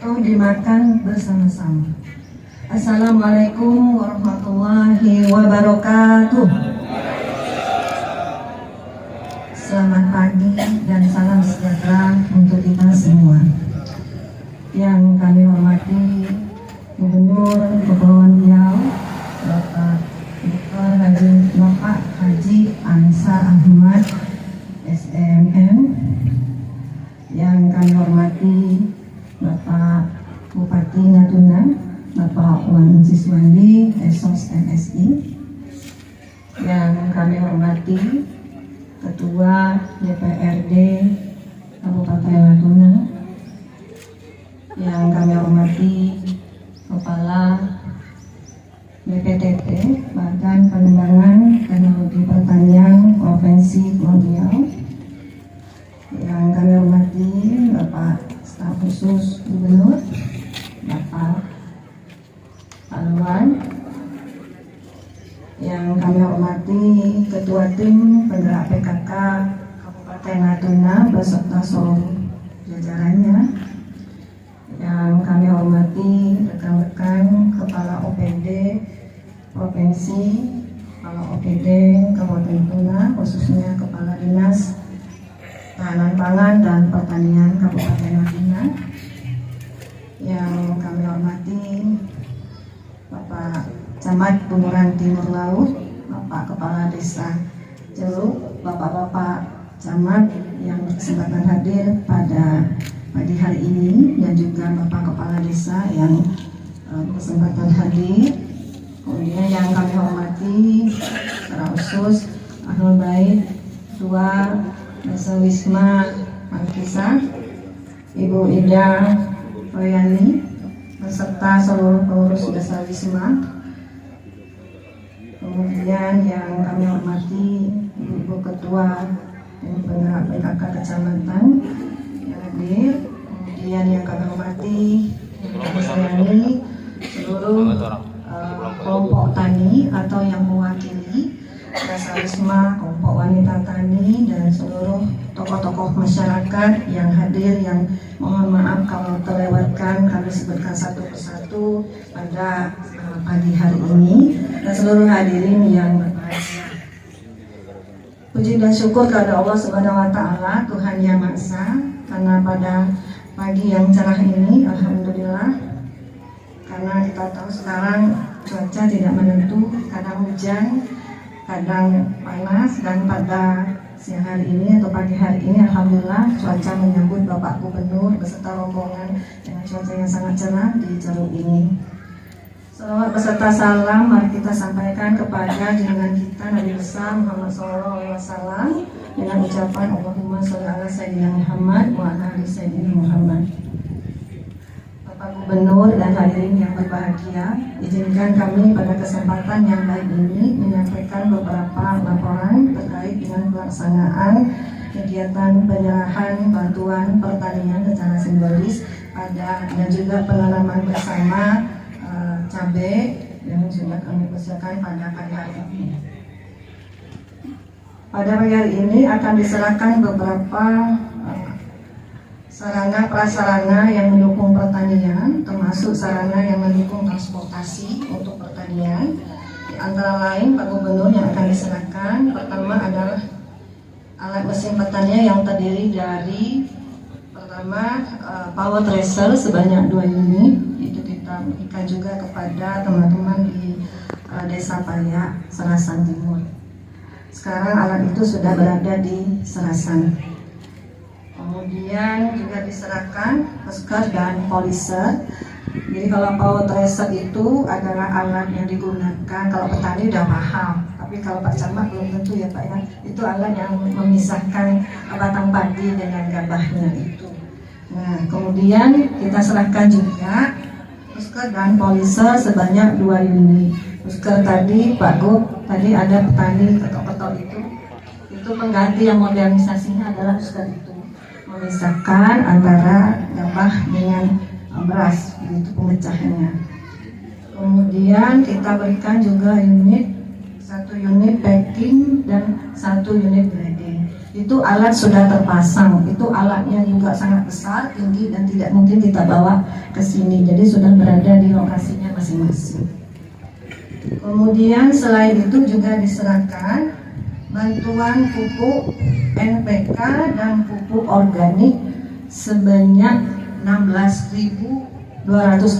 atau dimakan bersama-sama. Assalamualaikum warahmatullahi wabarakatuh. Selamat pagi dan salam sejahtera untuk kita semua. Yang kami hormati Gubernur Kepulauan Riau, Bapak Haji Ansar Ahmad SMM. Yang kami hormati Bapak Bupati Natuna, Bapak Wan Siswandi Esos MSI. Yang kami hormati Ketua DPRD Kabupaten Natuna. Yang kami hormati Kepala BPTT Badan Pengembangan Teknologi Pertanian Provinsi Kepulauan Riau. Yang kami hormati Bapak Staf Khusus Gubernur, Bapak Alwan. Yang kami hormati Ketua Tim Penggerak PKK Kabupaten Natuna beserta seluruh jajarannya. Yang kami hormati rekan-rekan Kepala OPD Provinsi, Kepala OPD Kabupaten Natuna, khususnya Kepala Dinas Tahanan Pangan dan Pertanian Kabupaten Natuna. Yang kami hormati Bapak Camat Bunguran Timur Laut, Bapak Kepala Desa Celuk, Bapak-bapak Camat yang berkesempatan hadir pada pagi hari ini, dan juga Bapak Kepala Desa yang berkesempatan hadir. Kemudian yang kami hormati secara khusus Ahlul Bait Tua Desa Wisma Mangkisa, Ibu Ida Royani beserta seluruh pengurus Desa Wisma. Kemudian yang kami hormati Ibu Ketua dan Penggerak PKK Kecamatan yang hadir. Kemudian yang kami hormati yang kami sayangi seluruh kelompok tani atau yang mewakili Desa Wisma, kelompok wanita tani, dan seluruh tokoh-tokoh masyarakat yang hadir, yang mohon maaf kalau terlewatkan kami sebutkan satu persatu pada pagi hari ini, dan seluruh hadirin yang berbahagia. Puji dan syukur kepada Allah Subhanahu wa Ta'ala, Tuhan Yang Maha Esa, karena pada pagi yang cerah ini, alhamdulillah, karena kita tahu sekarang cuaca tidak menentu, kadang hujan, kadang panas, dan pada siang hari ini atau pagi hari ini alhamdulillah cuaca menyambut Bapak Gubernur beserta rombongan dengan cuaca yang sangat cerah di Ceruk ini. Salawat beserta salam mari kita sampaikan kepada junjungan kita Nabi besar Muhammad SAW dengan ucapan Allahumma sholli ala sayyidina Muhammad wa ala ali sayyidina Muhammad. Bapak Gubernur dan hadirin yang berbahagia, izinkan kami pada kesempatan yang baik ini menyampaikan beberapa laporan terkait dengan pelaksanaan kegiatan penyerahan bantuan pertanian secara simbolis pada dan juga penanaman bersama cabai yang sudah kami persiapkan pada pagi hari ini. Pada pagi hari ini akan diserahkan beberapa sarana prasarana yang mendukung pertanian, termasuk sarana yang mendukung transportasi untuk pertanian. Di antara lain Pak Gubernur yang akan diserahkan pertama adalah alat mesin pertanian yang terdiri dari pertama power thresher sebanyak 2 unit. Itu kita berikan juga kepada teman-teman di Desa Payak, Serasan Timur. Sekarang alat itu sudah berada di Serasan. Kemudian juga diserahkan pesker dan poliser. Jadi kalau power thresher itu adalah alat yang digunakan kalau petani udah paham, tapi kalau Pak Camat belum tentu ya Pak ya. Itu alat yang memisahkan batang padi dengan gabahnya itu. Nah, kemudian kita serahkan juga pesker dan poliser sebanyak 2 unit. Pesker tadi Pak Gub, tadi ada petani ketok-ketok itu pengganti yang modernisasinya adalah pesker itu, memisahkan antara gabah dengan beras, itu pemecahnya. Kemudian kita berikan juga 1 unit packing dan 1 unit grading. Itu alat sudah terpasang, itu alatnya juga sangat besar, tinggi, dan tidak mungkin kita bawa ke sini. Jadi sudah berada di lokasinya masing-masing. Kemudian selain itu juga diserahkan bantuan pupuk NPK dan pupuk organik sebanyak 16.200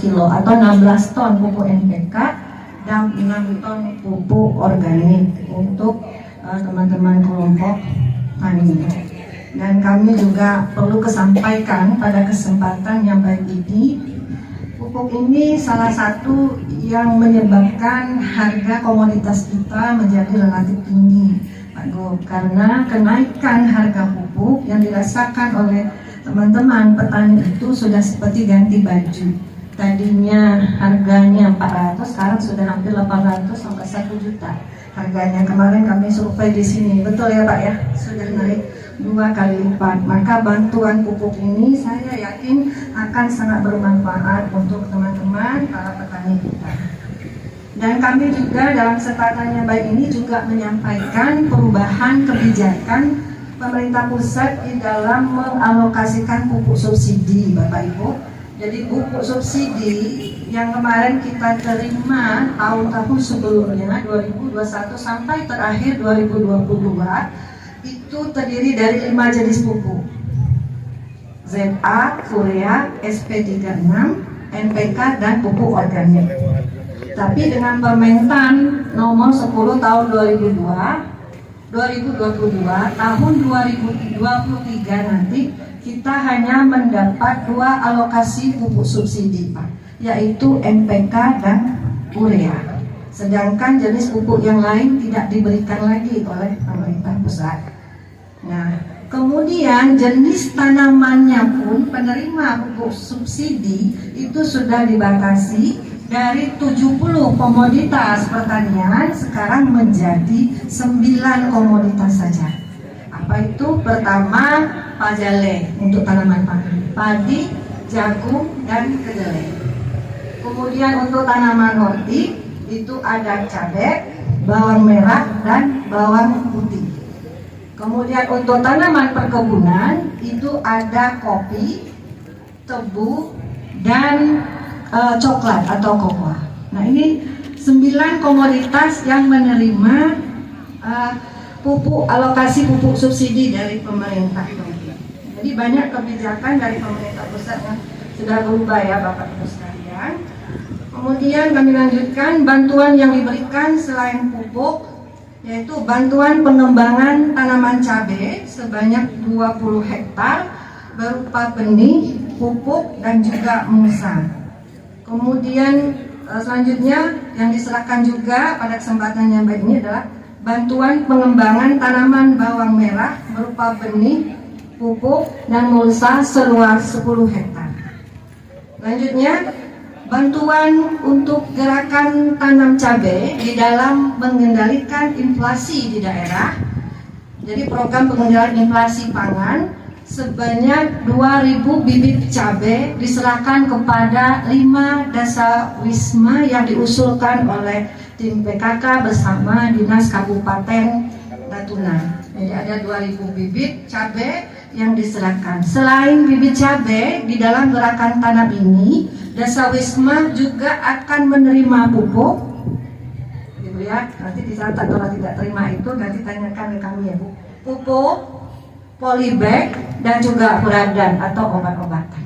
kilo atau 16 ton pupuk NPK dan 6 ton pupuk organik untuk teman-teman kelompok tani. Dan kami juga perlu kesampaikan pada kesempatan yang baik ini, pupuk ini salah satu yang menyebabkan harga komoditas kita menjadi relatif tinggi, Pak Gub, karena kenaikan harga pupuk yang dirasakan oleh teman-teman petani itu sudah seperti ganti baju. Tadinya harganya 400, sekarang sudah hampir 800 sampai 1 juta. Harganya kemarin kami survei di sini, betul ya Pak ya, sudah naik 2 kali lipat. Maka bantuan pupuk ini saya yakin akan sangat bermanfaat untuk teman-teman para petani kita. Dan kami juga dalam kesempatan yang baik ini juga menyampaikan perubahan kebijakan pemerintah pusat di dalam mengalokasikan pupuk subsidi, Bapak Ibu. Jadi pupuk subsidi yang kemarin kita terima tahun-tahun sebelumnya 2021 sampai terakhir 2022 itu terdiri dari 5 jenis pupuk: ZA, Urea, SP36, NPK, dan pupuk organik. Tapi dengan Permentan nomor 10 tahun 2022 tahun 2023 nanti kita hanya mendapat 2 alokasi pupuk subsidi, Pak, yaitu NPK dan Urea. Sedangkan jenis pupuk yang lain tidak diberikan lagi oleh pemerintah pusat. Nah, kemudian jenis tanamannya pun penerima pupuk subsidi itu sudah dibatasi dari 70 komoditas pertanian sekarang menjadi 9 komoditas saja. Apa itu? Pertama, pajale untuk tanaman pangan, padi, jagung, dan kedelai. Kemudian untuk tanaman horti itu ada cabai, bawang merah, dan bawang putih. Kemudian untuk tanaman perkebunan itu ada kopi, tebu, dan coklat atau kokoa. Nah, ini 9 komoditas yang menerima alokasi pupuk subsidi dari pemerintah. Jadi banyak kebijakan dari pemerintah pusat yang sudah berubah ya Bapak Ibu sekalian. Kemudian kami lanjutkan bantuan yang diberikan selain pupuk, yaitu bantuan pengembangan tanaman cabai sebanyak 20 hektar berupa benih, pupuk, dan juga mulsa. Kemudian selanjutnya yang diserahkan juga pada kesempatan yang baik ini adalah bantuan pengembangan tanaman bawang merah berupa benih, pupuk, dan mulsa seluas 10 hektar. Selanjutnya, bantuan untuk gerakan tanam cabai di dalam mengendalikan inflasi di daerah. Jadi program pengendalian inflasi pangan sebanyak 2.000 bibit cabai diserahkan kepada 5 desa wisma yang diusulkan oleh tim PKK bersama Dinas Kabupaten Natuna. Jadi ada 2.000 bibit cabai yang diserahkan. Selain bibit cabai, di dalam gerakan tanam ini, Desa Wisma juga akan menerima pupuk. Ibu ya, nanti dicatat kalau tidak terima itu nanti tanyakan ke kami ya Bu. Pupuk, polybag, dan juga furadan atau obat-obatan.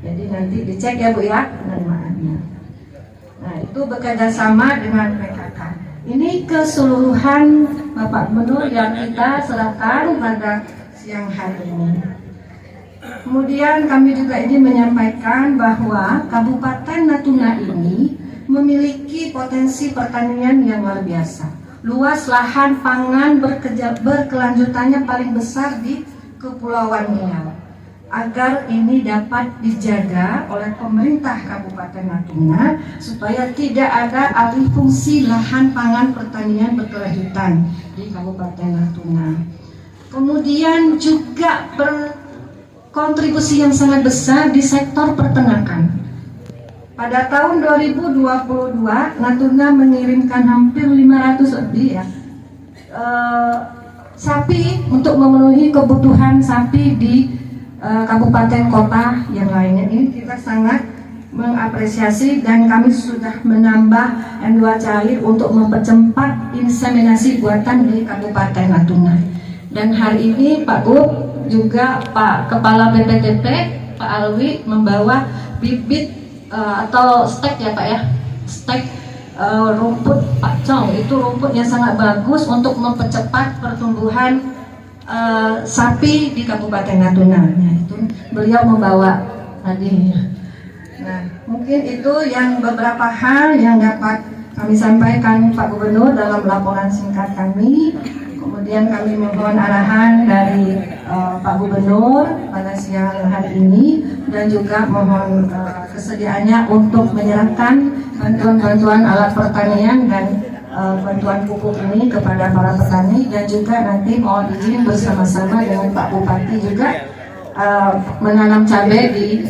Jadi nanti dicek ya Bu ya penerimaannya. Nah, itu bekerja sama dengan PKK. Ini keseluruhan Bapak Gubernur yang kita serahkan pada siang hari ini. Kemudian kami juga ingin menyampaikan bahwa Kabupaten Natuna ini memiliki potensi pertanian yang luar biasa. Luas lahan pangan berkelanjutannya paling besar di Kepulauan Riau. Agar ini dapat dijaga oleh pemerintah Kabupaten Natuna supaya tidak ada alih fungsi lahan pangan pertanian berkelanjutan di Kabupaten Natuna. Kemudian juga berkontribusi yang sangat besar di sektor peternakan. Pada tahun 2022 Natuna mengirimkan hampir 500 lebih ya sapi untuk memenuhi kebutuhan sapi di kabupaten kota yang lainnya. Ini kita sangat mengapresiasi dan kami sudah menambah N2 cair untuk mempercepat inseminasi buatan di Kabupaten Natuna. Dan hari ini Pak Gub juga Pak Kepala BPTP Pak Alwi membawa bibit atau stek ya Pak ya, stek rumput pacong. Itu rumput yang sangat bagus untuk mempercepat pertumbuhan sapi di Kabupaten Natuna. Nah, itu beliau membawa tadi. Nah, mungkin itu yang beberapa hal yang dapat kami sampaikan Pak Gubernur dalam laporan singkat kami. Kemudian kami mohon arahan dari Pak Gubernur pada siang hari ini dan juga mohon kesediaannya untuk menyerahkan bantuan-bantuan alat pertanian dan bantuan pupuk ini kepada para petani, dan juga nanti mohon izin bersama-sama dengan Pak Bupati juga menanam cabai di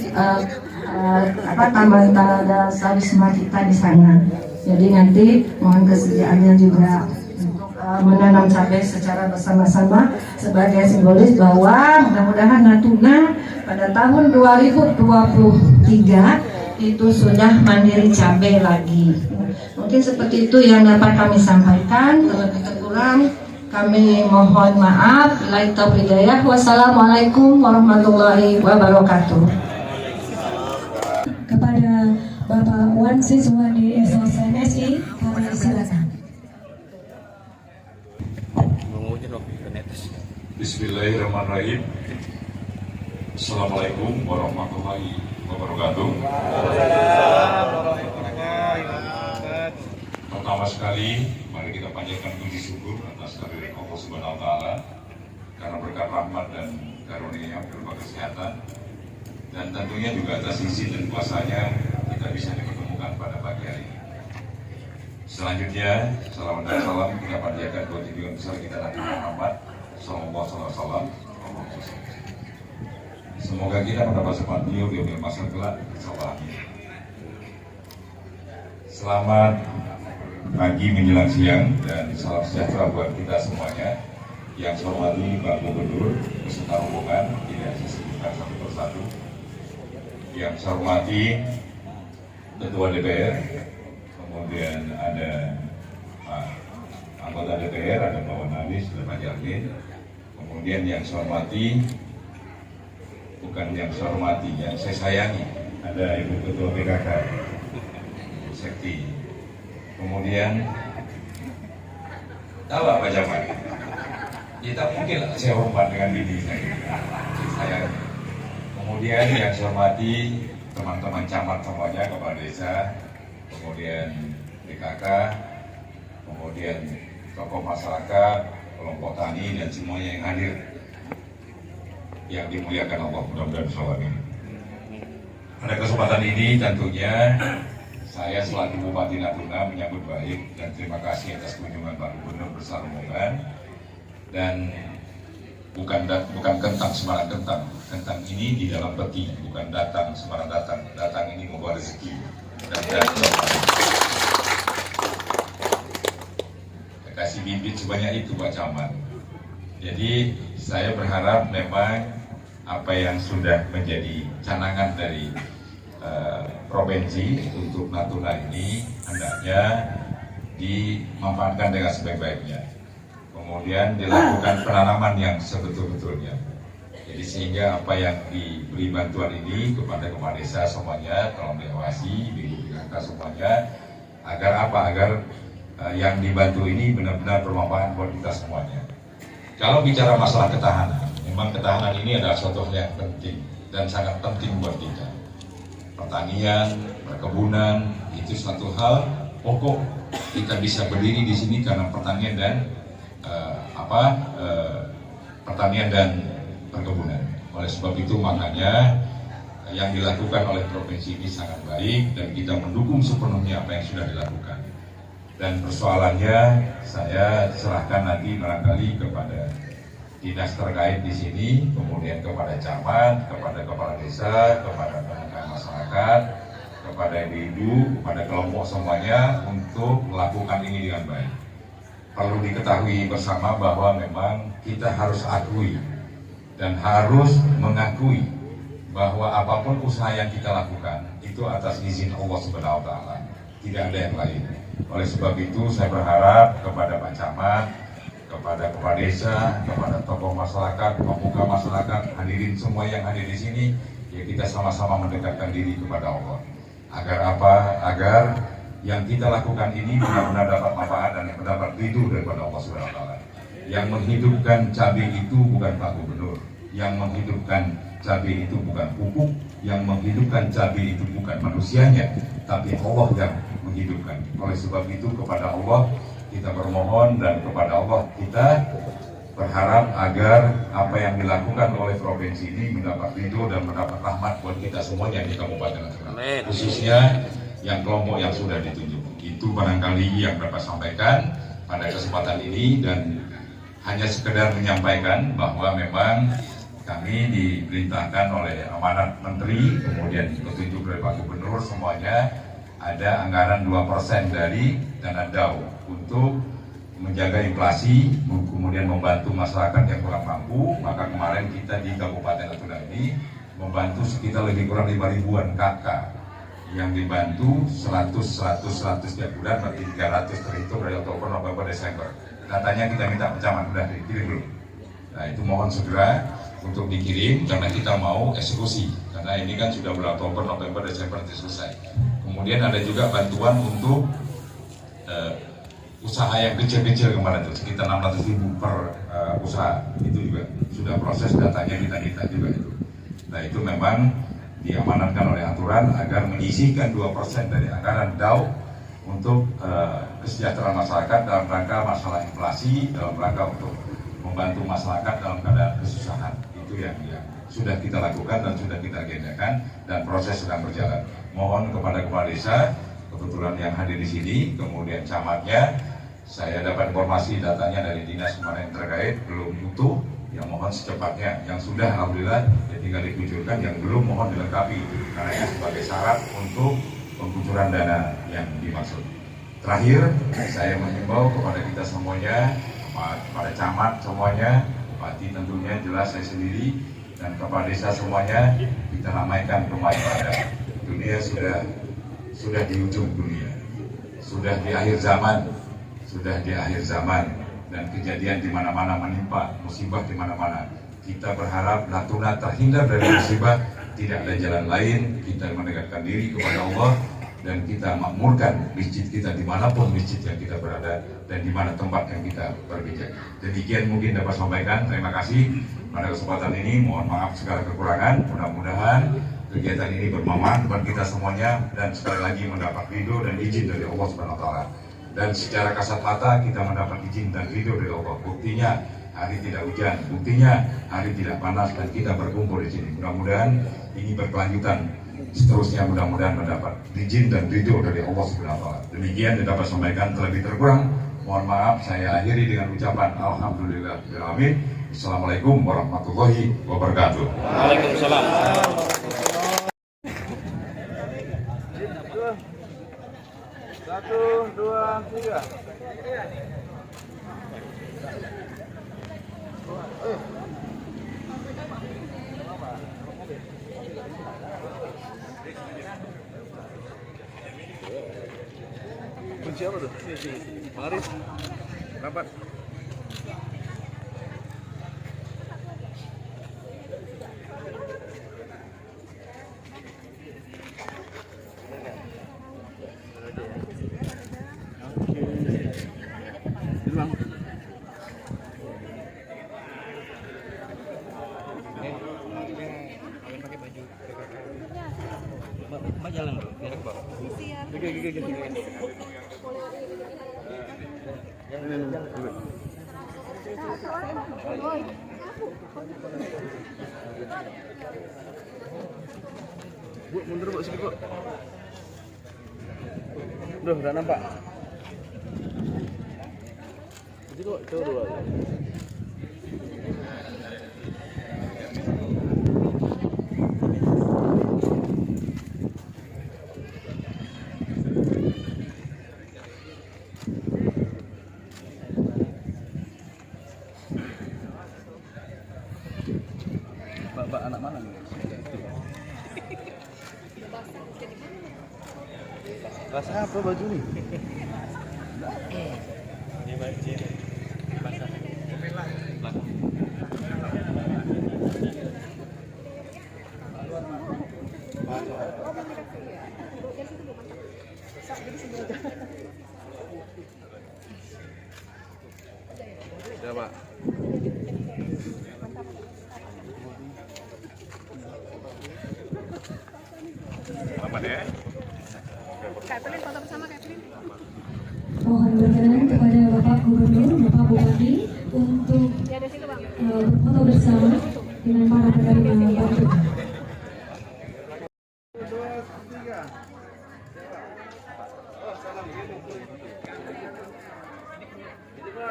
taman tanaga sawit kita di sana. Jadi nanti mohon kesediaannya juga untuk menanam cabai secara bersama-sama sebagai simbolis bahwa mudah-mudahan Natuna pada tahun 2023 itu sudah mandiri cabai lagi. Mungkin seperti itu yang dapat kami sampaikan. Terlebih kurang kami mohon maaf. Billahi taufiq hidayah. Wassalamualaikum warahmatullahi wabarakatuh. Kepada Bapak Wan Siswandi SSNSI, kami silakan. Bismillahirrahmanirrahim. Assalamualaikum warahmatullahi wabarakatuh. Pertama sekali, mari kita panjatkan puji syukur atas kehadiran Allah Subhanahu wa Ta'ala karena berkat rahmat dan karunia berupa kesehatan, dan tentunya juga atas izin dan kuasanya kita bisa dipertemukan pada pagi hari ini. Selanjutnya, salam dan salam kita panjatkan buat junjungan besar kita Nabi Muhammad Sallallahu Alaihi Wasallam. Semoga kita mendapat syafaat beliau di masa kelak. Selamat pagi menjelang siang dan salam sejahtera buat kita semuanya. Yang saya hormati Pak Gubernur beserta rombongan, tidak saya sebutkan satu persatu. Yang saya hormati Ketua DPR, kemudian ada anggota DPR, ada Pak Wanalis, ada Pak Jarmin. Kemudian yang saya hormati, bukan yang saya hormati, yang saya sayangi, ada Ibu Ketua PKK, Ibu Sekti. Kemudian tahu Pak Jamal, kita mungkin saya hormat dengan diri saya. Kemudian yang saya hormati teman-teman camat semuanya, kepala desa, kemudian PKK, kemudian tokoh masyarakat, kelompok tani, dan semuanya yang hadir, yang dimuliakan Allah, mudah-mudahan selalu. Pada kesempatan ini tentunya saya selaku Bupati Natuna menyambut baik dan terima kasih atas kunjungan Pak Gubernur bersama rombongan. Dan bukan kentang sembarang kentang. Kentang ini di dalam peti, bukan datang sembarang datang. Datang ini membawa rezeki. Dan kasih bibit sebanyak itu Pak Camat. Jadi saya berharap memang apa yang sudah menjadi canangan dari provinsi untuk Natuna ini hendaknya dimanfaatkan dengan sebaik-baiknya. Kemudian dilakukan penanaman yang sebetul-betulnya. Jadi sehingga apa yang diberi bantuan ini kepada kepala desa semuanya, tolong diawasi, dilakukan semuanya, agar apa? Agar yang dibantu ini benar-benar bermanfaat buat kita semuanya. Kalau bicara masalah ketahanan, memang ketahanan ini adalah suatu hal yang penting dan sangat penting buat kita. Pertanian, perkebunan itu satu hal pokok. Kita bisa berdiri di sini karena pertanian dan pertanian dan perkebunan. Oleh sebab itu makanya yang dilakukan oleh provinsi ini sangat baik dan kita mendukung sepenuhnya apa yang sudah dilakukan. Dan persoalannya saya serahkan nanti barangkali kepada dinas terkait di sini, kemudian kepada camat, kepada kepala desa, kepada teman-teman masyarakat, kepada ibu-ibu, kepada kelompok semuanya untuk melakukan ini dengan baik. perlu diketahui bersama bahwa memang kita harus akui dan harus mengakui bahwa apapun usaha yang kita lakukan itu atas izin Allah Subhanahu wa Ta'ala, tidak ada yang lain. Oleh sebab itu saya berharap kepada Pak Camat, kepada kepala desa, kepada tokoh masyarakat, pemuka masyarakat, hadirin semua yang hadir di sini, ya kita sama-sama mendekatkan diri kepada Allah. Agar apa? Agar yang kita lakukan ini benar-benar dapat manfaat dan mendapat ridho daripada Allah Subhanahu wa Ta'ala. Yang menghidupkan cabai itu bukan Pak Gubernur, yang menghidupkan cabai itu bukan pupuk, yang menghidupkan cabai itu bukan manusianya, tapi Allah yang menghidupkan. Oleh sebab itu kepada Allah kita bermohon dan kepada Allah kita berharap agar apa yang dilakukan oleh provinsi ini mendapat ridho dan mendapat rahmat buat kita semuanya di Kabupaten Natuna. Khususnya yang kelompok yang sudah ditunjuk. Itu barangkali yang dapat sampaikan pada kesempatan ini, dan hanya sekedar menyampaikan bahwa memang kami diperintahkan oleh amanat Menteri, kemudian petunjuk dari Pak Gubernur, semuanya ada anggaran 2% dari dana DAU untuk menjaga inflasi, kemudian membantu masyarakat yang kurang mampu. Maka kemarin kita di Kabupaten Natuna ini membantu sekitar lebih kurang 5.000-an kakak yang dibantu 100 tiap bulan, berarti 300 terhitung dari Oktober, November, Desember. Datanya kita minta pencamat, sudah dikirim belum? Nah itu mohon segera untuk dikirim karena kita mau eksekusi, karena ini kan sudah bulan Oktober, November, Desember selesai. Kemudian ada juga bantuan untuk usaha yang kecil-kecil kemarin itu sekitar 600.000 per usaha, itu juga sudah proses, datanya kita minta juga itu. Nah itu memang diamanatkan oleh aturan agar menyisihkan 2% dari anggaran DAU untuk kesejahteraan masyarakat dalam rangka masalah inflasi, dalam rangka untuk membantu masyarakat dalam keadaan kesusahan. Itu yang sudah kita lakukan dan sudah kita agendakan dan proses sedang berjalan. Mohon kepada kepala desa, kebetulan yang hadir di sini, kemudian camatnya, saya dapat informasi datanya dari dinas kemarin terkait belum utuh, yang mohon secepatnya, yang sudah alhamdulillah ya tinggal dikucurkan, yang belum mohon dilengkapi karena itu sebagai syarat untuk pengkucuran dana yang dimaksud. Terakhir, saya mengimbau kepada kita semuanya, kepada camat semuanya, bupati tentunya jelas saya sendiri, dan kepala desa semuanya, kita ramaikan rumah ibadah. Dunia sudah di ujung dunia, sudah di akhir zaman, dan kejadian di mana-mana menimpa, musibah di mana-mana. Kita berharap Natuna terhindar dari musibah, tidak ada jalan lain, kita mendekatkan diri kepada Allah dan kita makmurkan masjid kita dimanapun masjid yang kita berada dan di mana tempat yang kita berpijak. Demikian mungkin dapat sampaikan. Terima kasih pada kesempatan ini. Mohon maaf segala kekurangan. Mudah-mudahan kegiatan ini bermanfaat buat kita semuanya dan sekali lagi mendapat ridho dan izin dari Allah Subhanahu wa Ta'ala. Dan secara kasat mata kita mendapat izin dan ridho dari Allah. Buktinya hari tidak hujan, buktinya hari tidak panas dan kita berkumpul di sini. Mudah-mudahan ini berkelanjutan seterusnya, mudah-mudahan mendapat izin dan ridho dari Allah Subhanahu wa Ta'ala. Demikian yang dapat sampaikan, terlebih terkurang mohon maaf. Saya akhiri dengan ucapan alhamdulillahirrahmanirrahim. Assalamualaikum warahmatullahi wabarakatuh. Waalaikumsalam. Satu, dua, tiga. Kunci apa tuh? Mari. Rapat. Mbak jalan dulu, biar ke bawah. Bu, mundur Bu, sedikit Bu. Duh, udah nampak. Jadi kok coba dulu. Rasa apa baju nih? Ya, Pak. Selamat ya. Mohon berkenan kepada Bapak Gubernur, Bapak Bupati untuk berfoto bersama dengan para penerima bantuan.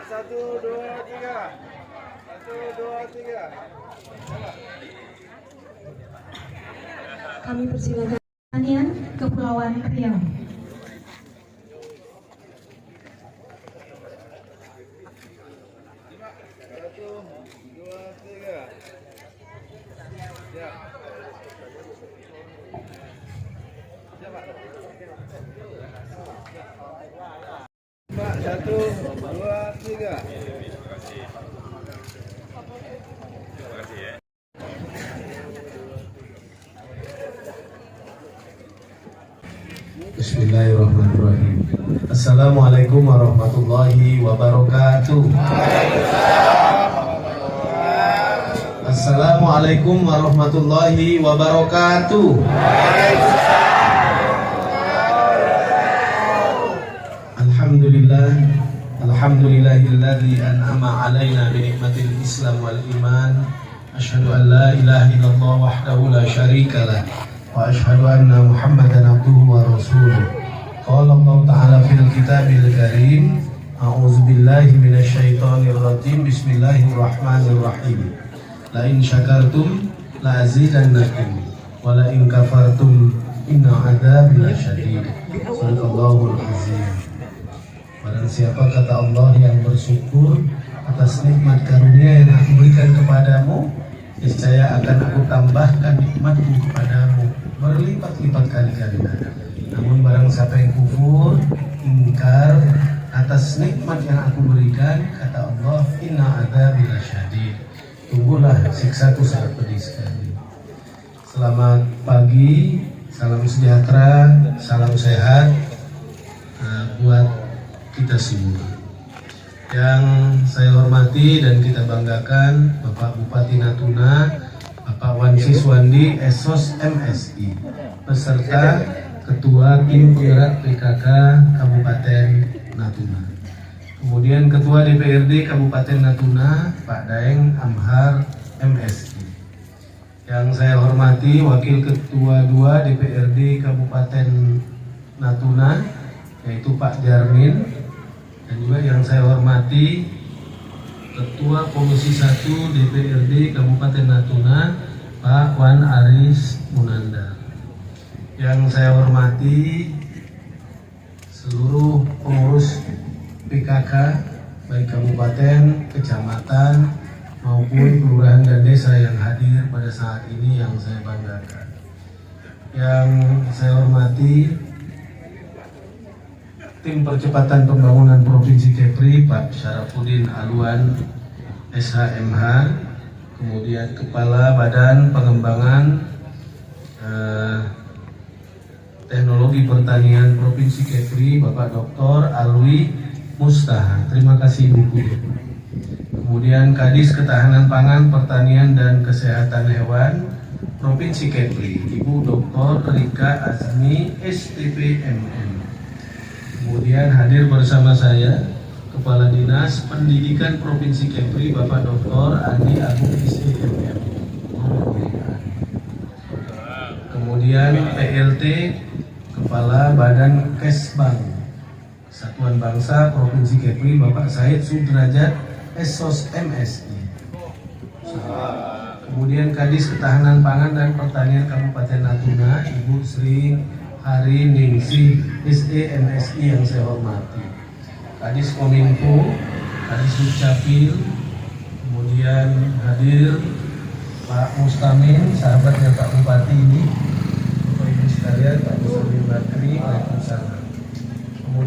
Satu, dua, tiga. Satu, dua, tiga. Kami persilakan pertanian Kepulauan Riau. Satu, dua, tiga. Ya. Pak, satu, dua, tiga. Terima kasih ya. Bismillahirrahmanirrahim. Assalamualaikum warahmatullahi wabarakatuh. Assalamualaikum warahmatullahi wabarakatuh. Alhamdulillah, alhamdulillahilladzi an'ama alaina bi nikmatil Islam wal iman. Asyhadu an la ilaha illallah wahdahu la syarikalah wa asyhadu anna Muhammadan abduhu wa rasuluh. Qala Allah Ta'ala fil kitabil karim, a'udzu billahi minasyaitonir rajim. Bismillahirrahmanirrahim. La in syakartum la azidannakum wa la in kafartum inna adzabi lasyadid. Shadaqallahul azim. Barang siapa, kata Allah, yang bersyukur atas nikmat karunia yang aku berikan kepadamu, niscaya akan aku tambahkan nikmatku kepadamu berlipat-lipat kali-kali. Namun barang siapa yang kufur, ingkar atas nikmat yang aku berikan, kata Allah, inna adzabi lasyadid. Tunggulah siksaku sangat pedih sekali. Selamat pagi, salam sejahtera, salam sehat buat kita semua. Yang saya hormati dan kita banggakan Bapak Bupati Natuna, Bapak Wan Siswandi Esos MSI, beserta Ketua Tim Penggerak PKK Kabupaten Natuna. Kemudian Ketua DPRD Kabupaten Natuna, Pak Daeng Amhar MSI. Yang saya hormati Wakil Ketua 2 DPRD Kabupaten Natuna, yaitu Pak Jarmin. Dan juga yang saya hormati Ketua Komisi 1 DPRD Kabupaten Natuna, Pak Wan Aris Munanda. Yang saya hormati seluruh pengurus PKK baik kabupaten, kecamatan maupun kelurahan dan desa yang hadir pada saat ini, yang saya banggakan. Yang saya hormati Tim Percepatan Pembangunan Provinsi Kepri, Pak Syarafuddin Alwan SHMH, kemudian Kepala Badan Pengembangan Teknologi Pertanian Provinsi Kepri, Bapak Dr. Alwi Mustaha. Terima kasih Bu. Kemudian Kadis Ketahanan Pangan, Pertanian dan Kesehatan Hewan Provinsi Kepri, Ibu Dr. Rika Azmi STP MM. Kemudian hadir bersama saya Kepala Dinas Pendidikan Provinsi Kepri, Bapak Dr. Andi Agung STMM. Kemudian PLT Kepala Badan Kesbang Kesatuan Bangsa Provinsi Kepri, Bapak Said Sudrajat Esos MSI. Kemudian Kadis Ketahanan Pangan dan Pertanian Kabupaten Natuna, Ibu Sri Hari Ningsih SEMSI yang saya hormati. Kadis Kominfo, Kadis Dukcapil, kemudian hadir Pak Mustamin, sahabatnya Pak Bupati ini, Bapak Ibu sekalian, Pak Mustamin Bakri, Waalaikumsalam.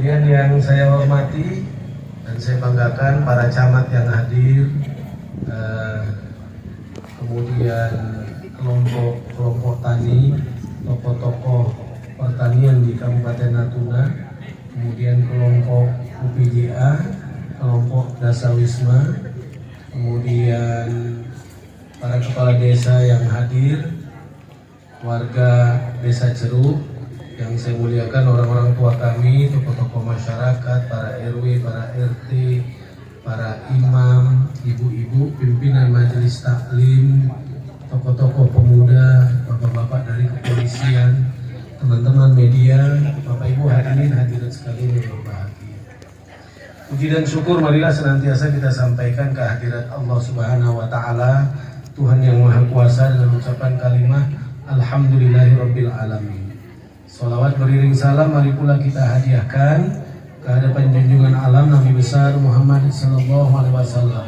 Kemudian yang saya hormati dan saya banggakan para camat yang hadir, kemudian kelompok tani, tokoh-tokoh pertanian di Kabupaten Natuna, kemudian kelompok UPJA, kelompok Dasawisma, kemudian para kepala desa yang hadir, warga Desa Ceruk yang saya muliakan, orang-orang tua kami, tokoh-tokoh masyarakat, para RW, para RT, para imam, ibu-ibu, pimpinan majelis taklim, tokoh-tokoh pemuda, bapak-bapak dari kepolisian, teman-teman media, bapak ibu hadirin sekalian yang berbahagia. Puji dan syukur marilah senantiasa kita sampaikan kehadirat Allah Subhanahu wa taala, Tuhan yang Maha Kuasa, dengan ucapan kalimat Alhamdulillahirabbil alamin. Salawat beriring salam mari pula kita hadiahkan ke hadapan junjungan alam Nabi besar Muhammad sallallahu alaihi wasallam.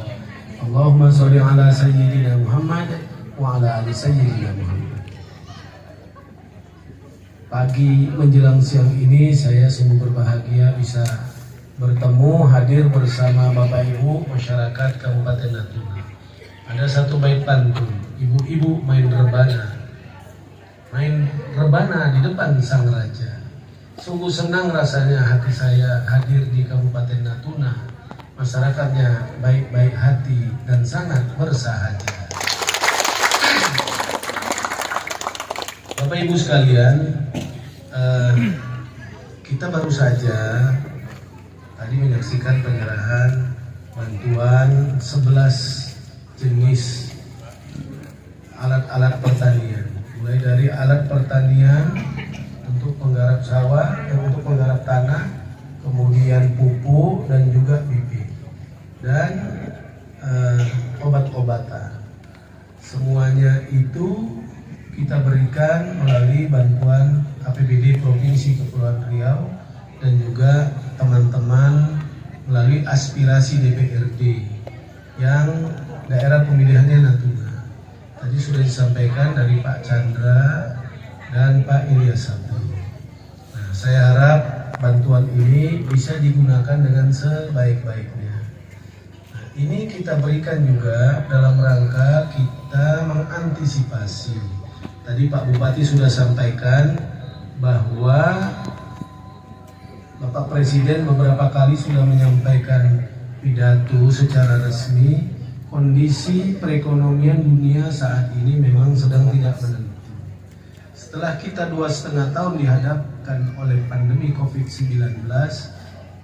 Allahumma sholli ala sayyidina Muhammad wa ala ali sayyidina Muhammad. Pagi menjelang siang ini saya sungguh berbahagia bisa bertemu hadir bersama Bapak Ibu masyarakat Kabupaten Natuna. Ada satu bait pantun, ibu-ibu main rebana di depan sang raja. Sungguh senang rasanya hati saya hadir di Kabupaten Natuna. Masyarakatnya baik-baik hati dan sangat bersahaja. Bapak Ibu sekalian, kita baru saja tadi menyaksikan penyerahan bantuan 11 jenis alat-alat pertanian, mulai dari alat pertanian untuk penggarap sawah, untuk penggarap tanah, kemudian pupuk dan juga bibit, dan obat-obatan. Semuanya itu kita berikan melalui bantuan APBD Provinsi Kepulauan Riau dan juga teman-teman melalui aspirasi DPRD yang daerah pemilihannya Natuna. Tadi sudah disampaikan dari Pak Chandra dan Pak Ilyas Sabtu. Nah, saya harap bantuan ini bisa digunakan dengan sebaik-baiknya. Nah, ini kita berikan juga dalam rangka kita mengantisipasi. Tadi Pak Bupati sudah sampaikan bahwa Bapak Presiden beberapa kali sudah menyampaikan pidato secara resmi. Kondisi perekonomian dunia saat ini memang sedang tidak menentu. Setelah kita 2,5 tahun dihadapkan oleh pandemi COVID-19,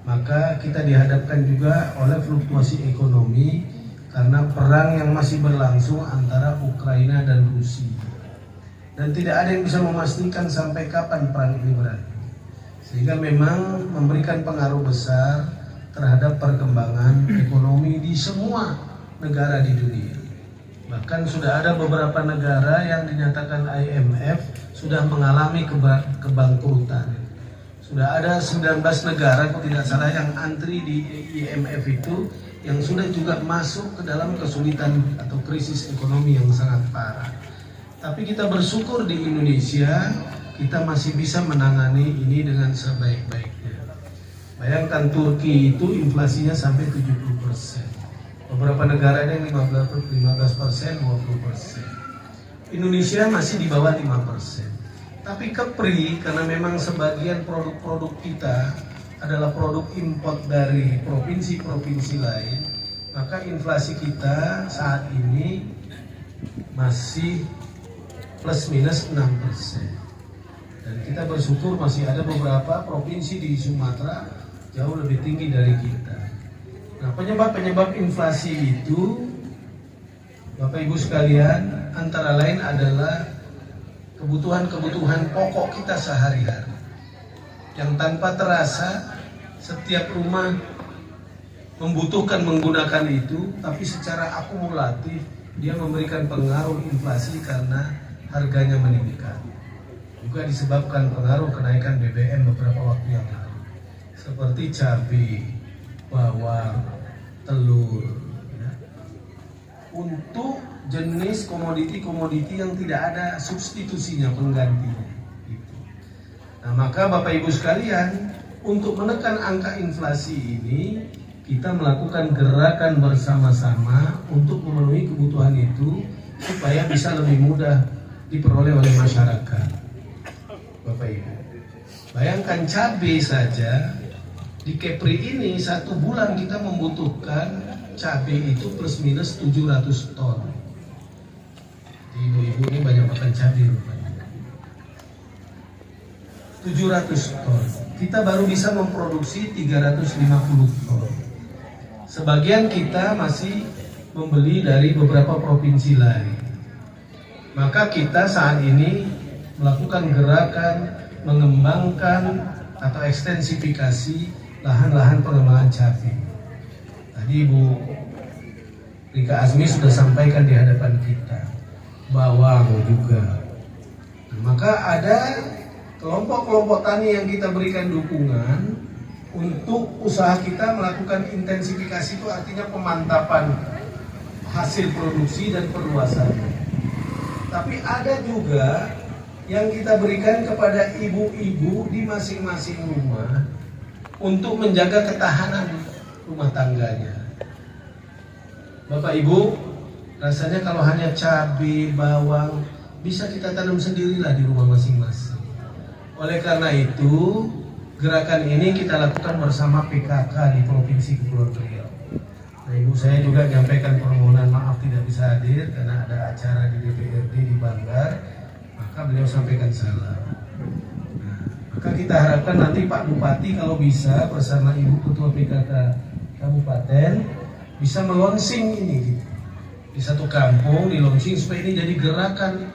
maka kita dihadapkan juga oleh fluktuasi ekonomi karena perang yang masih berlangsung antara Ukraina dan Rusia. Dan tidak ada yang bisa memastikan sampai kapan perang ini berakhir. Sehingga memang memberikan pengaruh besar terhadap perkembangan ekonomi di semua negara di dunia. Bahkan sudah ada beberapa negara yang dinyatakan IMF sudah mengalami kebangkrutan. Sudah ada 19 negara kalau tidak salah yang antri di IMF itu yang sudah juga masuk ke dalam kesulitan atau krisis ekonomi yang sangat parah. Tapi kita bersyukur di Indonesia kita masih bisa menangani ini dengan sebaik-baiknya. Bayangkan Turki itu inflasinya sampai 70%. Beberapa negara ada yang 15%, 20%. Indonesia masih di bawah 5%. Tapi kepri karena memang sebagian produk-produk kita adalah produk import dari provinsi-provinsi lain, maka inflasi kita saat ini masih plus minus 6%. Dan kita bersyukur masih ada beberapa provinsi di Sumatera jauh lebih tinggi dari kita. Nah, penyebab inflasi itu, Bapak Ibu sekalian, antara lain adalah kebutuhan-kebutuhan pokok kita sehari-hari yang tanpa terasa setiap rumah membutuhkan menggunakan itu, tapi secara akumulatif dia memberikan pengaruh inflasi karena harganya meningkat. Juga disebabkan pengaruh kenaikan BBM beberapa waktu yang lalu, seperti cabai, bawang, telur, ya. Untuk jenis komoditi-komoditi yang tidak ada substitusinya, penggantinya gitu. Nah, maka Bapak Ibu sekalian, untuk menekan angka inflasi ini, kita melakukan gerakan bersama-sama untuk memenuhi kebutuhan itu supaya bisa lebih mudah diperoleh oleh masyarakat. Bapak Ibu, bayangkan cabai saja di Kepri ini 1 bulan kita membutuhkan cabai itu plus minus 700 ton. Ibu-ibu ini banyak makan cabai rupanya. 700 ton. Kita baru bisa memproduksi 350 ton. Sebagian kita masih membeli dari beberapa provinsi lain. Maka kita saat ini melakukan gerakan mengembangkan atau ekstensifikasi lahan-lahan pengembangan cabai. Tadi Ibu Rika Azmi sudah sampaikan di hadapan kita, bawang juga. Nah, maka ada kelompok-kelompok tani yang kita berikan dukungan untuk usaha kita melakukan intensifikasi, itu artinya pemantapan hasil produksi dan perluasannya. Tapi ada juga yang kita berikan kepada ibu-ibu di masing-masing rumah untuk menjaga ketahanan rumah tangganya. Bapak Ibu, rasanya kalau hanya cabai, bawang, bisa kita tanam sendirilah di rumah masing-masing. Oleh karena itu, gerakan ini kita lakukan bersama PKK di Provinsi Kepulauan Riau. Nah, Ibu saya juga menyampaikan permohonan maaf tidak bisa hadir karena ada acara di DPRD di Banggar, maka beliau sampaikan salam. Nah, maka kita harapkan nanti Pak Bupati kalau bisa bersama Ibu Ketua PKK Kabupaten bisa melonsing ini gitu. Di satu kampung di launching supaya ini jadi gerakan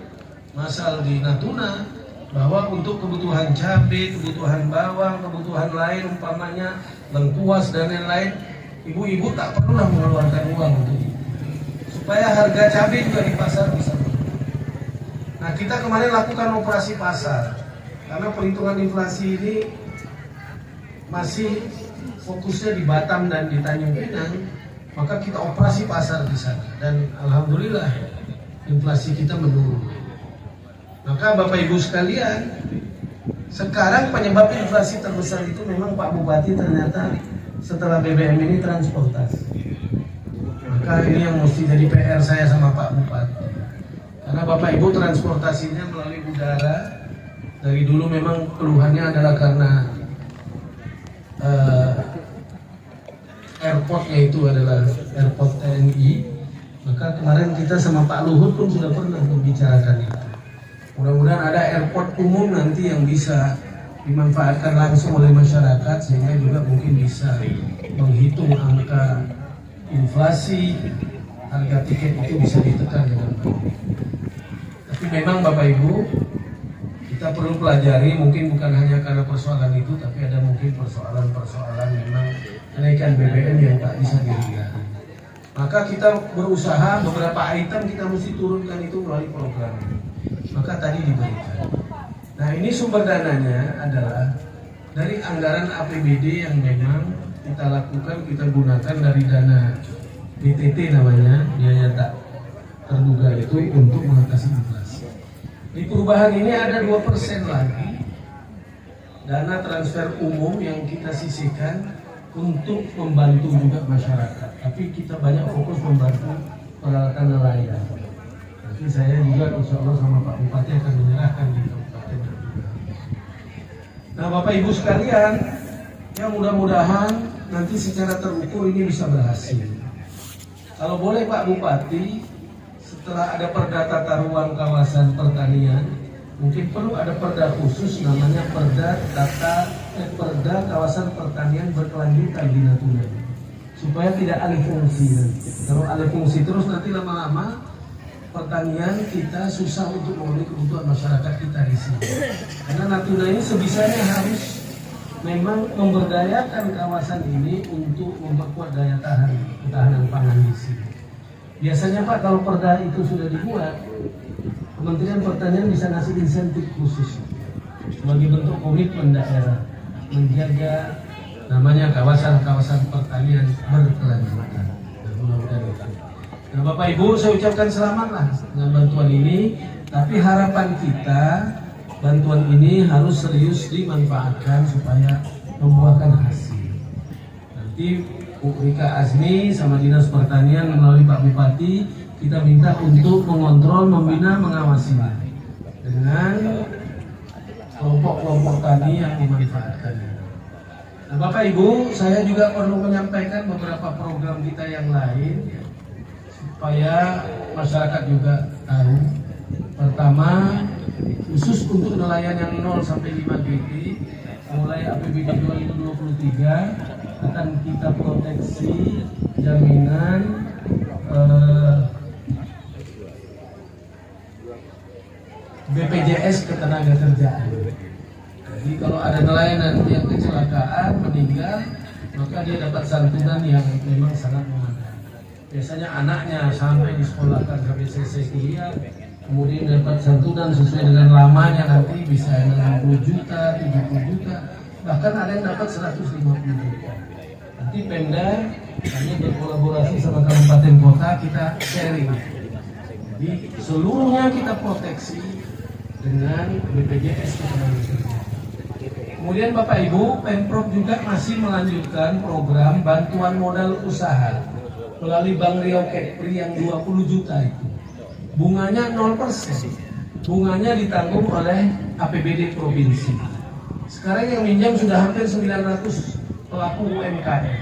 massal di Natuna, bahwa untuk kebutuhan cabai, kebutuhan bawang, kebutuhan lain umpamanya lengkuas dan lain-lain, ibu-ibu tak perlulah mengeluarkan uang untuk itu, supaya harga cabai juga di pasar bisa turun. Nah, kita kemarin lakukan operasi pasar karena perhitungan inflasi ini masih fokusnya di Batam dan di Tanjung Pinang, maka kita operasi pasar di sana dan alhamdulillah inflasi kita menurun. Maka Bapak Ibu sekalian, sekarang penyebab inflasi terbesar itu memang Pak Bupati ternyata setelah BBM ini transportasi. Maka ini yang mesti jadi PR saya sama Pak Bupati. Karena Bapak Ibu transportasinya melalui udara, dari dulu memang keluhannya adalah karena airportnya itu adalah airport TNI. Maka kemarin kita sama Pak Luhut pun sudah pernah membicarakan itu. Mudah-mudahan ada airport umum nanti yang bisa dimanfaatkan langsung oleh masyarakat sehingga juga mungkin bisa menghitung angka inflasi, harga tiket itu bisa ditekan dengan baik. Tapi memang Bapak Ibu, kita perlu pelajari, mungkin bukan hanya karena persoalan itu, tapi ada mungkin persoalan-persoalan memang kenaikan BBM yang tak bisa dihindari. Maka kita berusaha beberapa item kita mesti turunkan itu melalui program. Maka tadi diberikan. Nah, ini sumber dananya adalah dari anggaran APBD yang memang kita lakukan, kita gunakan dari dana BTT namanya, biaya tak terduga itu untuk mengatasi inflasi. Di perubahan ini ada 2% lagi dana transfer umum yang kita sisihkan untuk membantu juga masyarakat. Tapi kita banyak fokus membantu peralatan nelayan. Nanti saya juga insya Allah sama Pak Bupati akan menyerahkan di kabupaten. Nah, Bapak Ibu sekalian, ya mudah-mudahan nanti secara terukur ini bisa berhasil. Kalau boleh Pak Bupati, setelah ada perda tata ruang kawasan pertanian, mungkin perlu ada perda khusus namanya perda kawasan pertanian berkelanjutan di Natuna, supaya tidak alih fungsi. Kalau alih fungsi terus nanti lama-lama pertanian kita susah untuk memenuhi kebutuhan masyarakat kita di sini. Karena Natuna ini sebisanya harus memang memberdayakan kawasan ini untuk memperkuat daya ketahanan pangan di sini. Biasanya Pak, kalau perda itu sudah dibuat, Kementerian Pertanian bisa ngasih insentif khusus sebagai bentuk komitmen daerah menjaga namanya kawasan-kawasan pertanian berkelanjutan. Nah, Bapak Ibu, saya ucapkan selamatlah dengan bantuan ini, tapi harapan kita bantuan ini harus serius dimanfaatkan supaya membuahkan hasil. Nanti Rika Azmi sama Dinas Pertanian melalui Pak Bupati kita minta untuk mengontrol, membina, mengawasinya dengan kelompok-kelompok tani yang dimanfaatkan. Nah, Bapak Ibu, saya juga perlu menyampaikan beberapa program kita yang lain ya, supaya masyarakat juga tahu. Pertama, khusus untuk nelayan yang 0 sampai 5 GT, mulai APBD 2023 akan kita proteksi jaminan BPJS ketenagakerjaan. Jadi kalau ada nelayan yang kecelakaan, meninggal, maka dia dapat santunan yang memang sangat memadai. Biasanya anaknya sampai disekolahkan sampai selesai kuliah, kemudian dapat santunan sesuai dengan lamanya, nanti bisa 60 juta, 70 juta, bahkan ada yang dapat 150 juta. Nanti Pemda hanya berkolaborasi sama kabupaten kota, kita sharing. Jadi seluruhnya kita proteksi dengan BPJS ketenagakerjaan. Kemudian Bapak Ibu, Pemprov juga masih melanjutkan program bantuan modal usaha melalui Bank Riau Kepri yang 20 juta itu. Bunganya 0%. Bunganya ditanggung oleh APBD provinsi. Sekarang yang minjam sudah hampir 900 pelaku UMKM.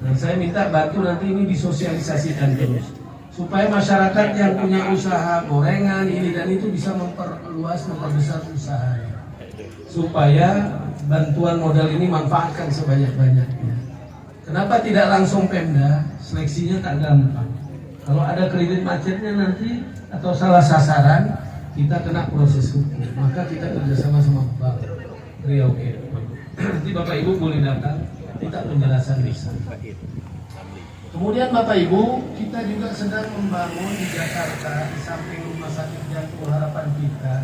Dan saya minta bantu nanti ini disosialisasikan terus, supaya masyarakat yang punya usaha gorengan ini dan itu bisa memperluas, memperbesar usahanya, supaya bantuan modal ini manfaatkan sebanyak-banyaknya. Kenapa tidak langsung Pemda? Seleksinya tak gampang. Kalau ada kredit macetnya nanti atau salah sasaran, kita kena proses hukum. Maka kita kerjasama sama Bank Riau Kepri. Nanti Bapak Ibu boleh datang, kita penjelasan di sana. Kemudian Bapak Ibu, kita juga sedang membangun di Jakarta, di samping Rumah Sakit Jantung Harapan kita,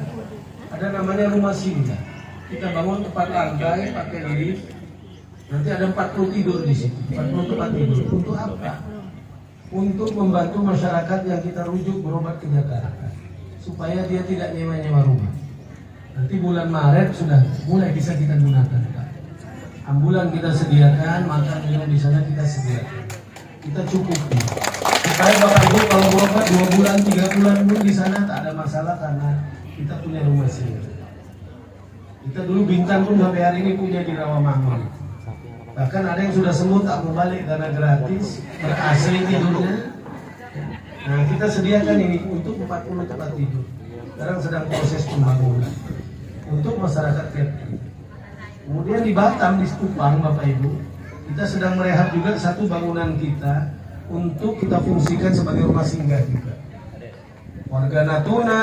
ada namanya Rumah Singgah. Kita bangun 4 lantai pakai lift. Nanti ada 40 tidur di situ, 40 tempat tidur. Untuk apa? Untuk membantu masyarakat yang kita rujuk berobat ke Jakarta, supaya dia tidak nyewa-nyewa rumah. Nanti bulan Maret sudah mulai bisa kita gunakan, Pak. Ambulan kita sediakan, makan minum di sana kita sediakan. Kita cukupi. Supaya Bapak Ibu kalau berobat 2 bulan, 3 bulan pun di sana tak ada masalah karena kita punya rumah singgah. Kita dulu Bintan pun sampai hari ini punya di Rawamangun. Bahkan ada yang sudah sembuh tak mau balik karena gratis, ber-AC tidurnya. Nah, kita sediakan ini untuk 40 tempat tidur. Sekarang sedang proses pembangunan untuk masyarakat Kepri. Kemudian di Batam, di Kupang, Bapak Ibu, kita sedang merehab juga satu bangunan kita untuk kita fungsikan sebagai rumah singgah juga. Warga Natuna,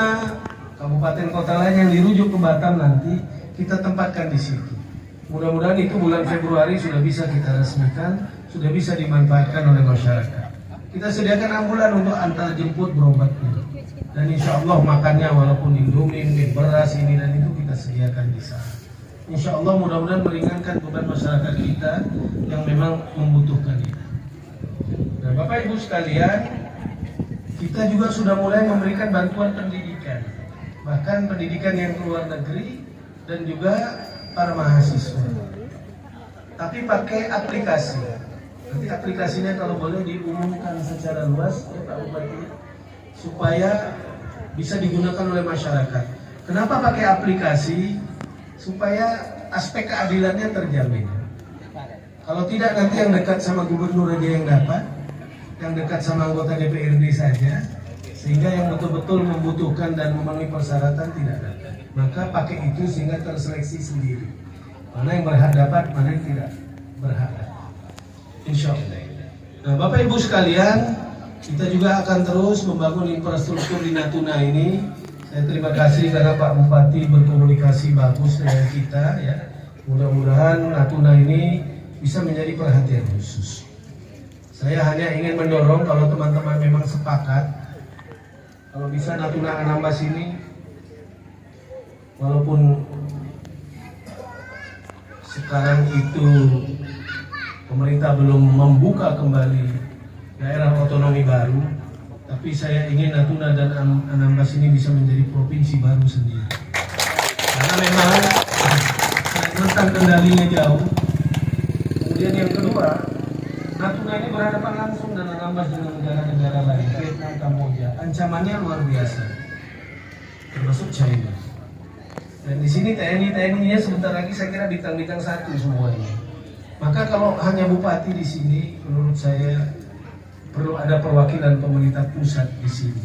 kabupaten kota lain yang dirujuk ke Batam nanti kita tempatkan di situ. Mudah-mudahan itu bulan Februari sudah bisa kita resmikan, sudah bisa dimanfaatkan oleh masyarakat. Kita sediakan ambulan untuk antar jemput berobatnya. Dan insya Allah makannya walaupun Indomie, beras ini dan itu kita sediakan di sana. Insya Allah mudah-mudahan meringankan beban masyarakat kita yang memang membutuhkan itu. Nah, Bapak Ibu sekalian, kita juga sudah mulai memberikan bantuan pendidikan, bahkan pendidikan yang ke luar negeri dan juga para mahasiswa. Tapi pakai aplikasi. Nanti aplikasinya kalau boleh diumumkan secara luas ya Pak Bupati, supaya bisa digunakan oleh masyarakat. Kenapa pakai aplikasi? Supaya aspek keadilannya terjamin. Kalau tidak nanti yang dekat sama gubernur aja yang dapat, yang dekat sama anggota DPRD saja, sehingga yang betul-betul membutuhkan dan memenuhi persyaratan tidak dapat. Maka pakai itu sehingga terseleksi sendiri. Mana yang berhak dapat, mana yang tidak berhak dapat. Insya Allah. Nah, Bapak Ibu sekalian, kita juga akan terus membangun infrastruktur di Natuna ini. Saya terima kasih karena Pak Bupati berkomunikasi bagus dengan kita ya. Mudah-mudahan Natuna ini bisa menjadi perhatian khusus. Saya hanya ingin mendorong kalau teman-teman memang sepakat, kalau bisa Natuna Anambas ini, walaupun sekarang itu pemerintah belum membuka kembali daerah otonomi baru, tapi saya ingin Natuna dan Anambas ini bisa menjadi provinsi baru sendiri. Karena memang saya rentang kendalinya jauh. Kemudian yang kedua, Natuna ini berhadapan langsung dan Anambas dengan negara-negara lain, Vietnam, Kamboja. Ancamannya luar biasa, termasuk China. Dan di sini TNI-nya sebentar lagi saya kira bintang-bintang satu semuanya. Maka kalau hanya bupati di sini, menurut saya perlu ada perwakilan pemerintah pusat di sini.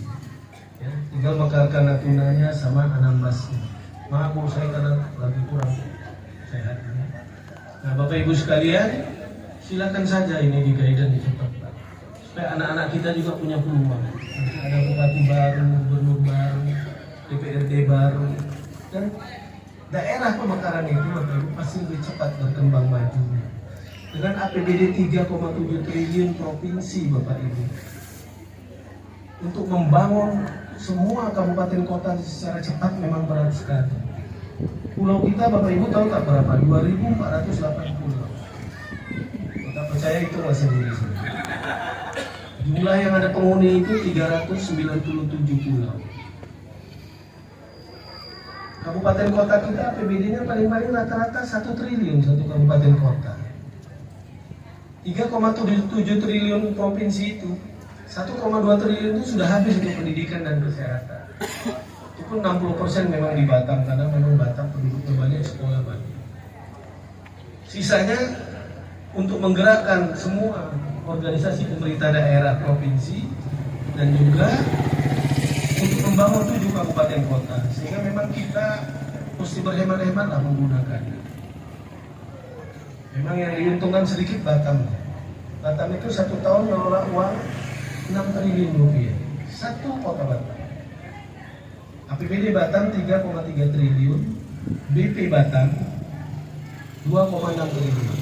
Ya, tinggal mekarkan Natunanya sama Anambasnya. Maaf bu, saya karena lagi kurang sehat. Nah Bapak Ibu sekalian, silakan saja ini di guidance dicepat, supaya anak-anak kita juga punya peluang. Nanti ada bupati baru, gubernur baru, DPRD baru, dan daerah pemekaran itu Bapak Ibu pasti lebih cepat berkembang maju. Dengan APBD 3,7 triliun provinsi Bapak Ibu, untuk membangun semua kabupaten kota secara cepat memang berat sekali. Pulau kita Bapak Ibu tahu tak berapa? 2.408 pulau. Kita percaya itu nggak sendiri. Jumlah yang ada penghuni itu 397 pulau. Kabupaten kota kita APBD-nya paling-paling rata-rata 1 triliun satu kabupaten kota. 3,7 triliun provinsi itu, 1,2 triliun itu sudah habis untuk pendidikan dan kesehatan. Itu pun 60% memang di Batam, karena memang Batam penduduknya banyak, sekolah banyak. Sisanya untuk menggerakkan semua organisasi pemerintah daerah provinsi dan juga untuk membangun 7 kabupaten kota, sehingga memang kita mesti berhemat-hemat lah menggunakannya. Memang yang diuntungkan sedikit Batam. Batam itu 1 tahun mengelola uang 6 triliun rupiah. Satu kota Batam. APBD Batam 3,3 triliun, BP Batam 2,6 triliun.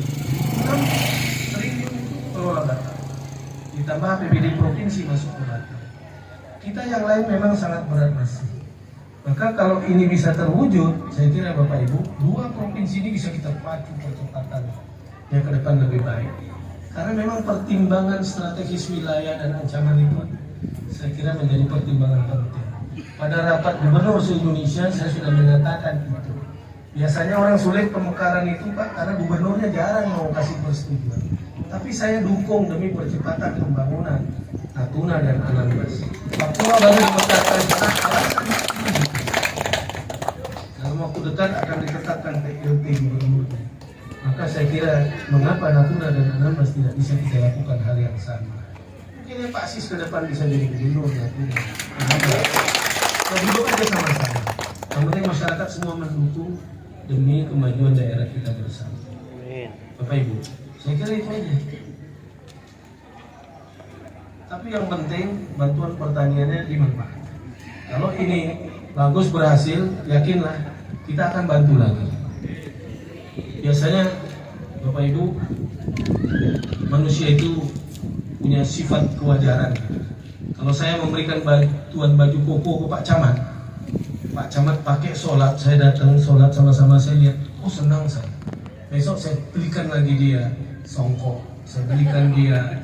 6 triliun itu mengelola Batam. Ditambah APBD provinsi masuk ke Batam. Kita yang lain memang sangat berat masih. Maka kalau ini bisa terwujud, saya kira Bapak Ibu, 2 provinsi ini bisa kita pacu percepatan yang ke depan lebih baik. Karena memang pertimbangan strategis wilayah dan ancaman itu saya kira menjadi pertimbangan penting. Pada rapat gubernur se-Indonesia saya sudah mengatakan itu. Biasanya orang sulit pemekaran itu Pak, karena gubernurnya jarang mau kasih persetujuan. Tapi saya dukung demi percepatan pembangunan Natuna dan Anambas. Papua baru ditetapkan dalam waktu dekat akan ditetapkan PLT gubernurnya. Maka saya kira mengapa Natuna dan Anambas tidak bisa kita lakukan hal yang sama. Mungkin ya Pak Sis ke depan bisa jadi gubernur Natuna. Kita duduk aja sama-sama. Yang penting masyarakat semua mendukung demi kemajuan daerah kita bersama. Bapak Ibu, saya kira itu aja. Tapi yang penting bantuan pertaniannya dimanfaatkan. Kalau ini bagus berhasil, yakinlah kita akan bantu lagi. Biasanya Bapak Ibu, manusia itu punya sifat kewajaran. Kalau saya memberikan bantuan baju koko ke Pak Camat pakai sholat, saya datang sholat sama-sama, saya lihat, oh senang saya. Besok saya belikan lagi dia songkok, saya belikan dia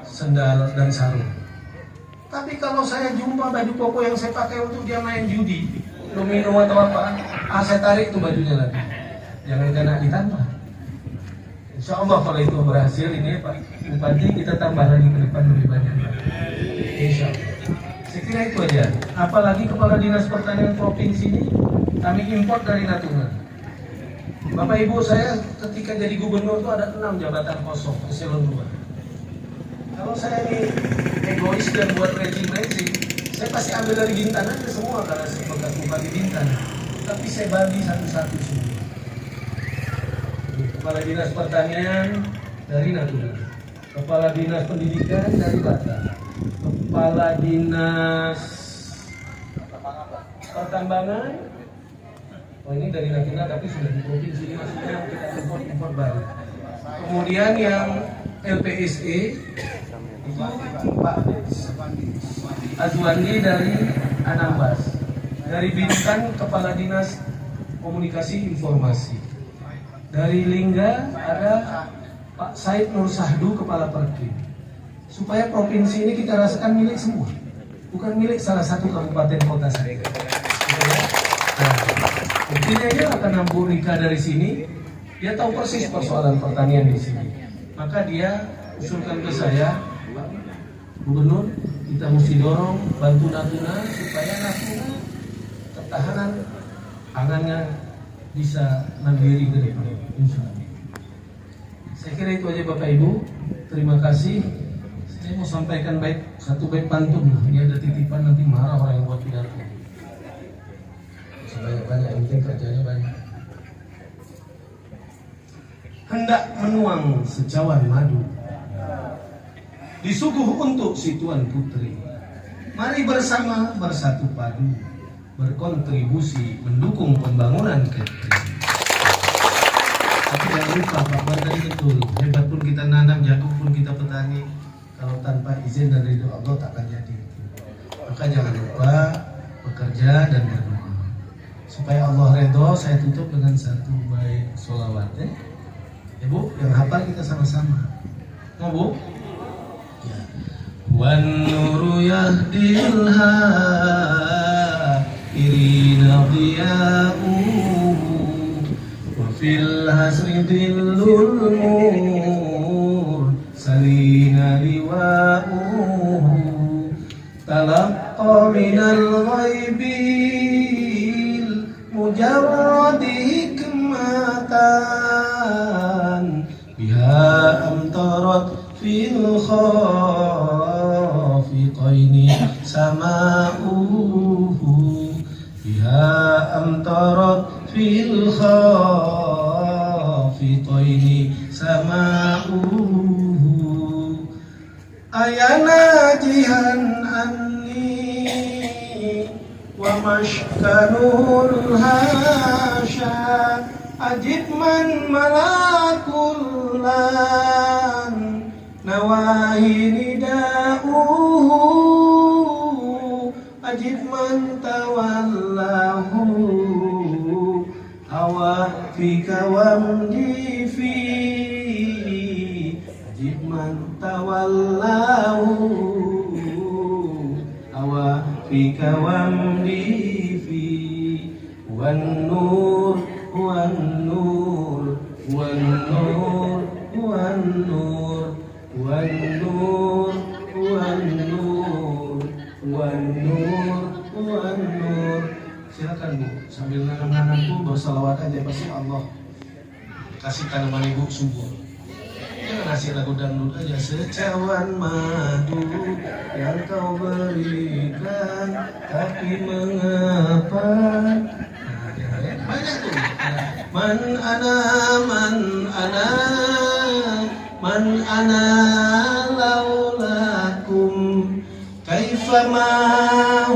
sendal dan sarung. Tapi kalau saya jumpa baju koko yang saya pakai untuk dia main judi, domino atau apa, saya tarik tuh bajunya lagi. Jangan kena ditambah. Insya Allah kalau itu berhasil ini Pak Bupati, kita tambah lagi ke depan lebih banyak. Insya Allah. Saya kira itu aja. Apalagi Kepala Dinas Pertanian Provinsi ini kami import dari Natuna. Bapak Ibu, saya ketika jadi gubernur itu ada 6 jabatan kosong eselon 2. Kalau saya ini egois dan buat rejim, saya pasti ambil dari Bintan aja semua karena saya bekas Bupati Bintan. Tapi saya bagi satu-satu semua. Kepala Dinas Pertanian dari Natuna, Kepala Dinas Pendidikan dari Batam, Kepala Dinas Pertambangan, oh ini dari Natuna tapi sudah di provinsi ini, maksudnya kita import baru. Kemudian yang LPSE itu Pak Azwandi dari Anambas, dari Bintan Kepala Dinas Komunikasi Informasi. Dari Lingga ada Pak Said Nur Sahdu, Kepala Perkim. Supaya provinsi ini kita rasakan milik semua, bukan milik salah satu kabupaten kota saja. Nah, buktinya dia akan nambah nikah dari sini, Dia tahu persis persoalan pertanian di sini. Maka dia usulkan ke saya, Pak Gubernur, kita mesti dorong bantu Natuna supaya Natuna ketahanan pangannya bisa mandiri ke depan. Insya Allah. Saya kira itu aja Bapak Ibu. Terima kasih. Saya mau sampaikan satu bait pantun. Ini ada titipan, nanti marah orang yang buat pidato. Sebanyak-banyak, yang penting kerjanya banyak. Hendak menuang secawan madu, disuguh untuk si Tuan Putri. Mari bersama bersatu padu, berkontribusi mendukung pembangunan Kepri. Tapi jangan lupa Pak Bar tadi betul, hebat pun kita nanam, jagung pun kita petani, kalau tanpa izin dan ridho Allah tak akan jadi. Maka jangan lupa bekerja dan berdoa supaya Allah redho. Saya tutup dengan satu bait sholawat ya. Bu, yang hafal kita sama-sama. Mau Bu? Ya. Wan nuru yahdil hairina diya'u wa fil hasri dhillul mursalina liwa'u talaqqa minal ghaibil mujarradi hikmatan biha amtarat fil khafiqaini sama'uhu biha amtarat fil khafiqaini sama'uhu ayana jihan anni wa mashkanul hasya ajib man malakullan nawahi nida'uhu ajib man tawallahu hawa fika wamdi fi ajib man tawallahu hawa fika wamdi fi wan nur wan nur wan nur wan nur wan nur wan nur wan nur wan nur. Silakan Bu, sambil nanam-nanam Bu bersalawat aja, pasti Allah kasih tanaman Ibu subur. Jangan ngasih lagu dangdut aja. Secawan madu yang kau berikan, tapi mengapa? Banyak tuh. Man ana laulakum kaifama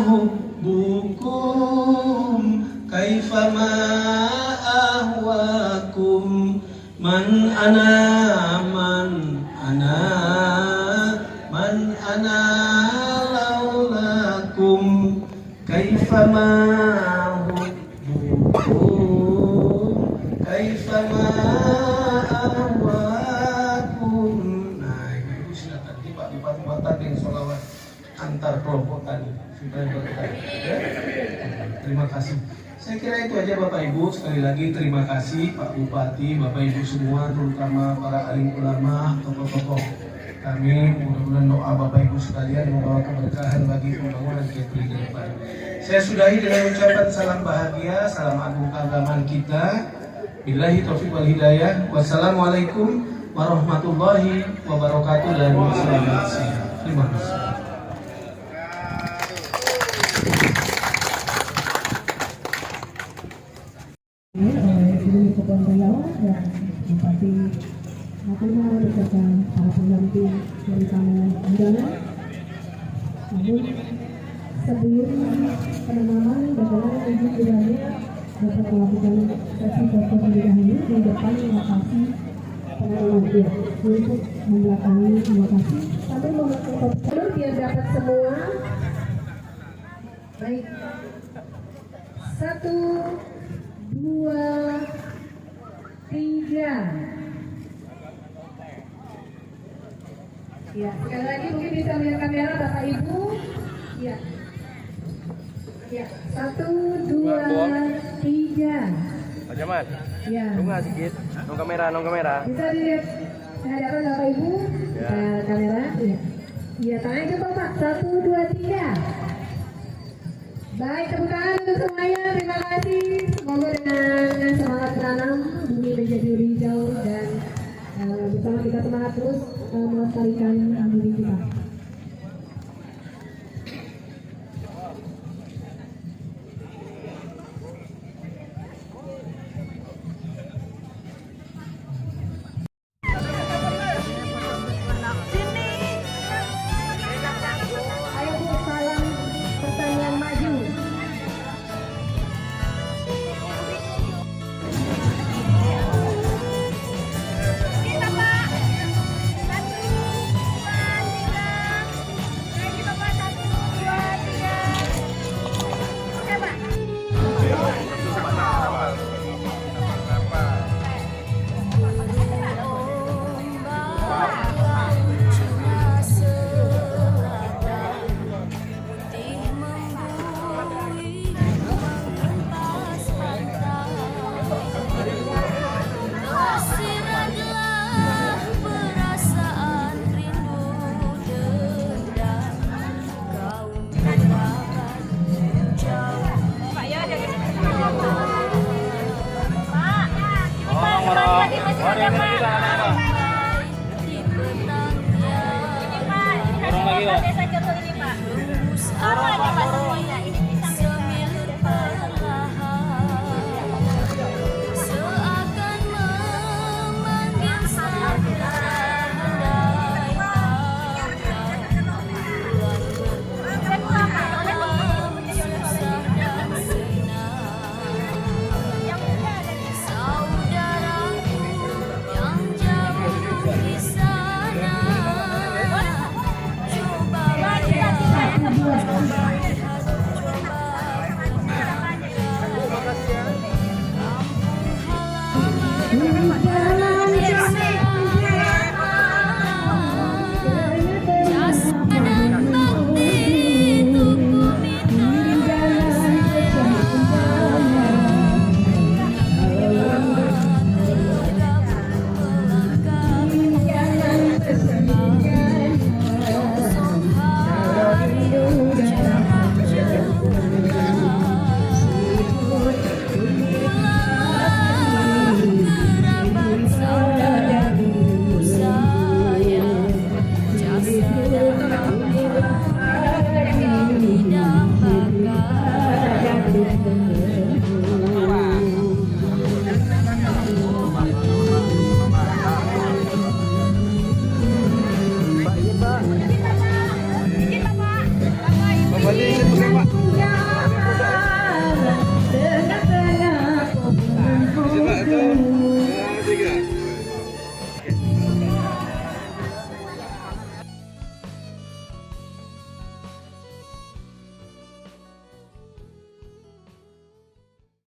hubbukum kaifama ahwakum man ana laulakum kaifama kaifama ahwakum. Nah Ibu silakan dipat-lipatan dengan sholawat antar kelompok tadi supaya berkah ya. Terima kasih. Saya kira itu aja Bapak Ibu. Sekali lagi terima kasih Pak Bupati, Bapak Ibu semua, terutama para alim ulama, tokoh-tokoh kami. Mudah-mudahan doa Bapak Ibu sekalian membawa keberkahan bagi pembangunan Kepri ke depan. Saya sudahi dengan ucapan salam bahagia, salam agung keagamaan kita. Billahi taufiq wal hidayah. Wassalamualaikum warahmatullahi wabarakatuh dan selamat siang. Terima kasih. Guru Kebun Riau dan Bupati Natuna beserta para pendamping dari tamu undangan. Namun sebelum penanaman bagaimana izin kiranya dapat melakukan sesi foto terlebih dahulu di depan lokasi penanaman dia untuk membelakangi lokasi sambil memakai foto biar dapat semua. Baik, 1, 2, 3. Ya, sekali lagi mungkin bisa melihat kamera Bapak Ibu. Ya. Ya, 1, 2, 3. Pak Jamal. Ya. Bunga sedikit. Nong kamera. Bisa dilihat ke hadapan Bapak Ibu. Ya. Kamera. Iya. Iya, tangan ke Bapak. 1, 2, 3. Baik, tepuk tangan untuk semuanya. Terima kasih. Semoga dengan semangat menanam bumi menjadi lebih hijau dan bersama kita semangat terus melestarikan bumi kita. Ayo Bu, salam pertanian maju. Orang lagi, Pak.